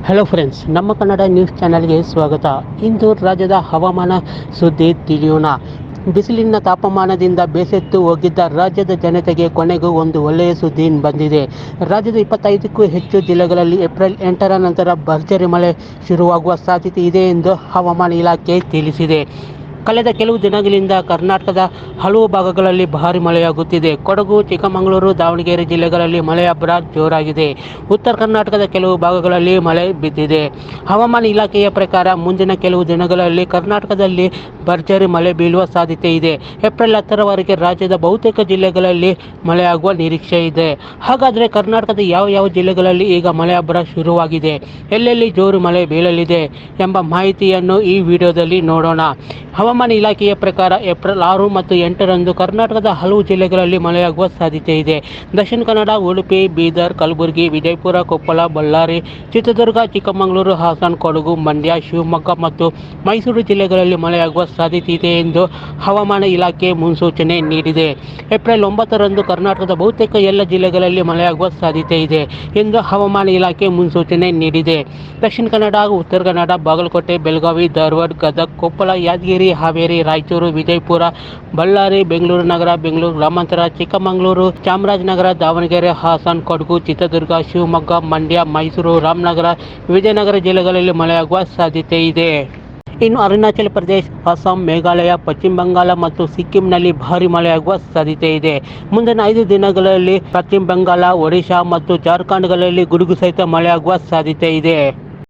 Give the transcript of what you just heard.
Hello friends, ನಮ್ಮ Kannada news ಚಾನೆಲ್ಗೆ ಸ್ವಾಗತ. ಇಂದು ರಾಜ್ಯದ ಹವಾಮಾನ ಸುದ್ದಿ ತಿಳಿಯೋಣ. ಬಿಸಿಲಿನ ತಾಪಮಾನದಿಂದ ಬೇಸತ್ತು ಹೋಗಿದ್ದ ರಾಜ್ಯದ ಜನತೆಗೆ ಕೊನೆಗೂ ಒಂದು ಒಳ್ಳೆಯ ಸುದ್ದಿ ಬಂದಿದೆ. ರಾಜ್ಯದ 25ಕ್ಕೂ ಹೆಚ್ಚು ಜಿಲ್ಲೆಗಳಲ್ಲಿ ಏಪ್ರಿಲ್ 8ರ ನಂತರ ಭರ್ಜರಿ ಮಳೆ ಶುರುವಾಗುವ ಸಾಧ್ಯತೆ ಇದೆ ಎಂದು ಹವಾಮಾನ ಇಲಾಖೆ ತಿಳಿಸಿದೆ. ಕಳೆದ ಕೆಲವು ದಿನಗಳಿಂದ ಕರ್ನಾಟಕದ ಹಲವು ಭಾಗಗಳಲ್ಲಿ ಭಾರೀ ಮಳೆಯಾಗುತ್ತಿದೆ. ಕೊಡಗು, ಚಿಕ್ಕಮಗಳೂರು, ದಾವಣಗೆರೆ ಜಿಲ್ಲೆಗಳಲ್ಲಿ ಮಳೆಯ ಅಬ್ಬರ ಜೋರಾಗಿದೆ. ಉತ್ತರ ಕರ್ನಾಟಕದ ಕೆಲವು ಭಾಗಗಳಲ್ಲಿ ಮಳೆ ಬಿದ್ದಿದೆ. ಹವಾಮಾನ ಇಲಾಖೆಯ ಪ್ರಕಾರ ಮುಂದಿನ ಕೆಲವು ದಿನಗಳಲ್ಲಿ ಕರ್ನಾಟಕದಲ್ಲಿ ಭರ್ಜರಿ ಮಳೆ ಬೀಳುವ ಸಾಧ್ಯತೆ ಇದೆ. ಏಪ್ರಿಲ್ 10ರವರೆಗೆ ರಾಜ್ಯದ ಬಹುತೇಕ ಜಿಲ್ಲೆಗಳಲ್ಲಿ ಮಳೆಯಾಗುವ ನಿರೀಕ್ಷೆ ಇದೆ. ಹಾಗಾದರೆ ಕರ್ನಾಟಕದ ಯಾವ ಜಿಲ್ಲೆಗಳಲ್ಲಿ ಈಗ ಮಳೆ ಅಬ್ಬರ ಶುರುವಾಗಿದೆ, ಎಲ್ಲೆಲ್ಲಿ ಜೋರು ಮಳೆ ಬೀಳಲಿದೆ ಎಂಬ ಮಾಹಿತಿಯನ್ನು ಈ ವಿಡಿಯೋದಲ್ಲಿ ನೋಡೋಣ. ಹವಾಮಾನ ಇಲಾಖೆಯ ಪ್ರಕಾರ ಏಪ್ರಿಲ್ 6 ಮತ್ತು 8ರಂದು ಕರ್ನಾಟಕದ ಹಲವು ಜಿಲ್ಲೆಗಳಲ್ಲಿ ಮಳೆಯಾಗುವ ಸಾಧ್ಯತೆ ಇದೆ. ದಕ್ಷಿಣ ಕನ್ನಡ, ಉಡುಪಿ, ಬೀದರ್, ಕಲಬುರಗಿ, ವಿಜಯಪುರ, ಕೊಪ್ಪಳ, ಬಳ್ಳಾರಿ, ಚಿತ್ರದುರ್ಗ, ಚಿಕ್ಕಮಗಳೂರು, ಹಾಸನ, ಕೊಡಗು, ಮಂಡ್ಯ, ಶಿವಮೊಗ್ಗ ಮತ್ತು ಮೈಸೂರು ಜಿಲ್ಲೆಗಳಲ್ಲಿ ಮಳೆಯಾಗುವ ಸಾಧ್ಯತೆ ಇದೆ ಎಂದು ಹವಾಮಾನ ಇಲಾಖೆ ಮುನ್ಸೂಚನೆ ನೀಡಿದೆ. ಏಪ್ರಿಲ್ 9ರಂದು ಕರ್ನಾಟಕದ ಬಹುತೇಕ ಎಲ್ಲ ಜಿಲ್ಲೆಗಳಲ್ಲಿ ಮಳೆಯಾಗುವ ಸಾಧ್ಯತೆ ಇದೆ ಎಂದು ಹವಾಮಾನ ಇಲಾಖೆ ಮುನ್ಸೂಚನೆ ನೀಡಿದೆ. ದಕ್ಷಿಣ ಕನ್ನಡ, ಉತ್ತರ ಕನ್ನಡ, ಬಾಗಲಕೋಟೆ, ಬೆಳಗಾವಿ, ಧಾರವಾಡ, ಗದಗ, ಕೊಪ್ಪಳ, ಯಾದಗಿರಿ, ಹಾವೇರಿ, ರಾಯಚೂರು, ವಿಜಯಪುರ, ಬಳ್ಳಾರಿ, ಬೆಂಗಳೂರು ನಗರ, ಬೆಂಗಳೂರು ಗ್ರಾಮಾಂತರ, ಚಿಕ್ಕಮಗಳೂರು, ಚಾಮರಾಜನಗರ, ದಾವಣಗೆರೆ, ಹಾಸನ, ಕೊಡಗು, ಚಿತ್ರದುರ್ಗ, ಶಿವಮೊಗ್ಗ, ಮಂಡ್ಯ, ಮೈಸೂರು, ರಾಮನಗರ, ವಿಜಯನಗರ ಜಿಲ್ಲೆಗಳಲ್ಲಿ ಮಳೆಯಾಗುವ ಸಾಧ್ಯತೆ ಇದೆ. ಇನ್ನು ಅರುಣಾಚಲ ಪ್ರದೇಶ, ಅಸ್ಸಾಂ, ಮೇಘಾಲಯ, ಪಶ್ಚಿಮ ಬಂಗಾಳ ಮತ್ತು ಸಿಕ್ಕಿಂನಲ್ಲಿ ಭಾರೀ ಮಳೆಯಾಗುವ ಸಾಧ್ಯತೆ ಇದೆ. ಮುಂದಿನ 5 ದಿನಗಳಲ್ಲಿ ಪಶ್ಚಿಮ ಬಂಗಾಳ, ಒಡಿಶಾ ಮತ್ತು ಜಾರ್ಖಂಡ್ಗಳಲ್ಲಿ ಗುಡುಗು ಸಹಿತ ಮಳೆಯಾಗುವ ಸಾಧ್ಯತೆ ಇದೆ.